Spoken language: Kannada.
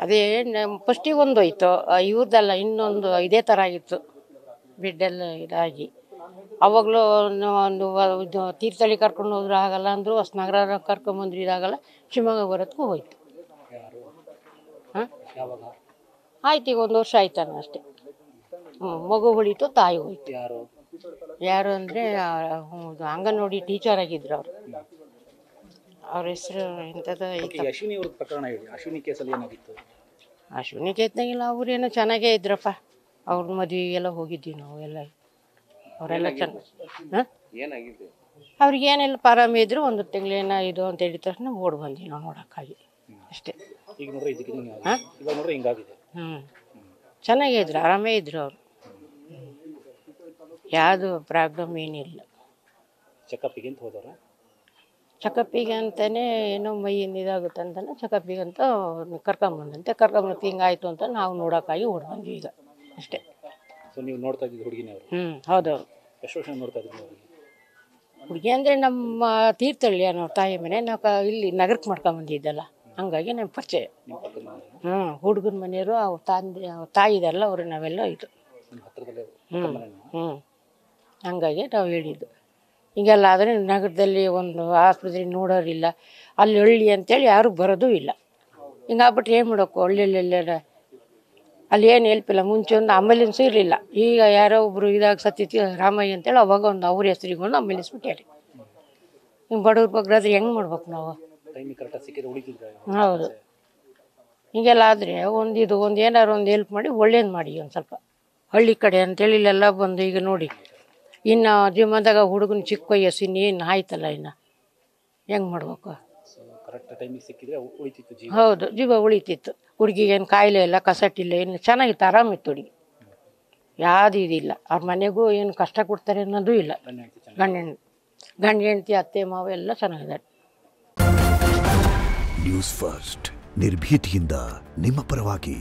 ಅದೇ ಫಸ್ಟಿಗೆ ಒಂದು ಹೋಯ್ತು, ಇವ್ರದ್ದೆಲ್ಲ ಇನ್ನೊಂದು ಇದೇ ಥರ ಆಗಿತ್ತು, ಬೆಡ್ಡೆಲ್ಲ ಇದಾಗಿ. ಅವಾಗಲೂ ಒಂದು ಇದು ತೀರ್ಥಹಳ್ಳಿ ಕರ್ಕೊಂಡು ಹೋದ್ರು ಆಗಲ್ಲ ಅಂದರು, ಹೊಸನಗರ ಕರ್ಕೊಂಬಂದ್ರು ಇದಾಗಲ್ಲ, ಶಿವಮೊಗ್ಗ ಬರೋದಕ್ಕೂ ಹೋಯ್ತು. ಹಾಂ ಆಯ್ತು, ಈಗ 1 ವರ್ಷ ಆಯ್ತಾನ ಅಷ್ಟೇ. ಮಗು ಹೊಳಿತು, ತಾಯಿ ಹೋಯ್ತು. ಯಾರು ಅಂದರೆ ಅಂಗನವಾಡಿ ಟೀಚರ್ ಆಗಿದ್ರು ಅವರು. ಅವ್ರ ಹೆಸರು ಎಂಥದ್ದು ಅಶ್ವಿನಿ ಕೇಸ್ನಾಗಿಲ್ಲ, ಅವ್ರೇನೋ ಚೆನ್ನಾಗೇ ಇದ್ರಪ್ಪ. ಅವ್ರ ಮದುವೆಗೆಲ್ಲ ಹೋಗಿದ್ವಿ ನಾವು ಎಲ್ಲ, ಅವರೆಲ್ಲ ಚೆನ್ನಾಗಿ. ಹಾಂ ಅವ್ರಿಗೆ ಏನೆಲ್ಲ ಆರಾಮ ಇದ್ರು, 1 ತಿಂಗಳೇನ ಇದು ಅಂತ ಹೇಳಿದ ತಕ್ಷಣ ಓಡಿ ಬಂದ್ವಿ ನಾವು ನೋಡೋಕ್ಕಾಗಿ ಅಷ್ಟೇ. ಹಾಂ ಚೆನ್ನಾಗೇ ಇದ್ರು, ಆರಾಮೇ ಇದ್ರು ಅವರು. ಯಾವುದು ಪ್ರಾಬ್ಲಮ್ ಏನಿಲ್ಲ. ಚೆಕಪ್ಪಿಗೆ ಅಂತಲೇ ಏನೋ ಮೈಯಿಂದ ಇದಾಗುತ್ತೆ ಅಂತಾನೆ ಚೆಕಪ್ಪಿಗೆ ಅಂತ ಕರ್ಕೊಂಬಂದಂತೆ. ಕರ್ಕೊಂಬಂದು ಹಿಂಗಾಯ್ತು ಅಂತ ನಾವು ನೋಡೋಕ್ಕಾಗಿ ಓಡಿ ಬಂದ್ವಿ ಈಗ ಅಷ್ಟೇ. ಹೌದೌದು. ಹುಡುಗಿ ಅಂದರೆ ನಮ್ಮ ತೀರ್ಥಹಳ್ಳಿ ಅನ್ನೋ ತಾಯಿ ಮನೆ, ನಾವು ಇಲ್ಲಿ ನಗರಕ್ಕೆ ಮಾಡ್ಕೊಂಬಂದಿದ್ದಲ್ಲ, ಹಂಗಾಗಿ ನಮ್ಮ ಪರಿಚಯ. ಹುಡುಗನ ಮನೆಯವರು ಅವ್ರ ತಾಯಿದೆಲ್ಲ ಅವರು ನಾವೆಲ್ಲ ಇದು. ಹಂಗಾಗಿ ನಾವು ಹೇಳಿದ್ದು. ಹಿಂಗೆಲ್ಲ ಆದರೆ ನಗರದಲ್ಲಿ ಒಂದು ಆಸ್ಪತ್ರೆ ನೋಡೋರಿಲ್ಲ, ಅಲ್ಲಿ ಹಳ್ಳಿ ಅಂತೇಳಿ ಯಾರು ಬರೋದೂ ಇಲ್ಲ. ಹಿಂಗಾಗ್ಬಿಟ್ರೆ ಏನು ಮಾಡೋಕ್ಕೂ, ಹಳ್ಳಿಯಲ್ಲೆಲ್ಲ ಅಲ್ಲಿ ಏನು ಹೆಲ್ಪ್ ಇಲ್ಲ. ಮುಂಚೆ ಒಂದು ಆಂಬುಲೆನ್ಸು ಇರಲಿಲ್ಲ, ಈಗ ಯಾರೋ ಒಬ್ಬರು ಇದಾಗಿ ಸತ್ತಿತ್ತು ರಾಮಯ್ಯ ಅಂತೇಳಿ ಅವಾಗ ಒಂದು ಅವ್ರ ಹೆಸರಿಗೊಂಡು ಆಂಬುಲೆನ್ಸ್ ಬಿಟ್ಟಾರೆ. ಹಿಂಗೆ ಬಡವ್ರ ಬಗ್ರಾದ್ರೆ ಹೆಂಗೆ ಮಾಡ್ಬೇಕು ನಾವು? ಹೌದು. ಹೀಗೆಲ್ಲ ಆದರೆ ಒಂದು ಏನಾರು ಒಂದು ಹೆಲ್ಪ್ ಮಾಡಿ ಒಳ್ಳೇದು ಮಾಡಿ. ಒಂದು ಸ್ವಲ್ಪ ಹಳ್ಳಿ ಕಡೆ ಅಂತೇಳಿ ಇಲ್ಲೆಲ್ಲ ಬಂದು ಈಗ ನೋಡಿ, ಇನ್ನು ಜೀವನದಾಗ ಹುಡುಗನ ಚಿಕ್ಕ ವಯಸ್ಸು ಇನ್ನೇನು ಆಯ್ತಲ್ಲ, ಇನ್ನು ಹೆಂಗೆ ಮಾಡ್ಬೇಕು? ಹೌದು, ಜೀವ ಉಳಿತಿತ್ತು. ಹುಡುಗಿಗೇನು ಕಾಯಿಲೆ ಇಲ್ಲ, ಕಸಟಿಲ್ಲ, ಏನು ಚೆನ್ನಾಗಿತ್ತು, ಆರಾಮಿತ್ತು ಹುಡುಗಿ. ಯಾವುದು ಇದಿಲ್ಲ. ಅವ್ರ ಮನೆಗೂ ಏನು ಕಷ್ಟ ಕೊಡ್ತಾರೆ ಅನ್ನೋದು ಇಲ್ಲ. ಗಂಡ ಹೆಂಡತಿ ಅತ್ತೆ ಮಾವ ಎಲ್ಲ ಚೆನ್ನಾಗಿದ್ದಾರೆ. ನ್ಯೂಸ್ ಫಸ್ಟ್, ನಿರ್ಭೀತಿಯಿಂದ ನಿಮ್ಮ ಪರವಾಗಿ.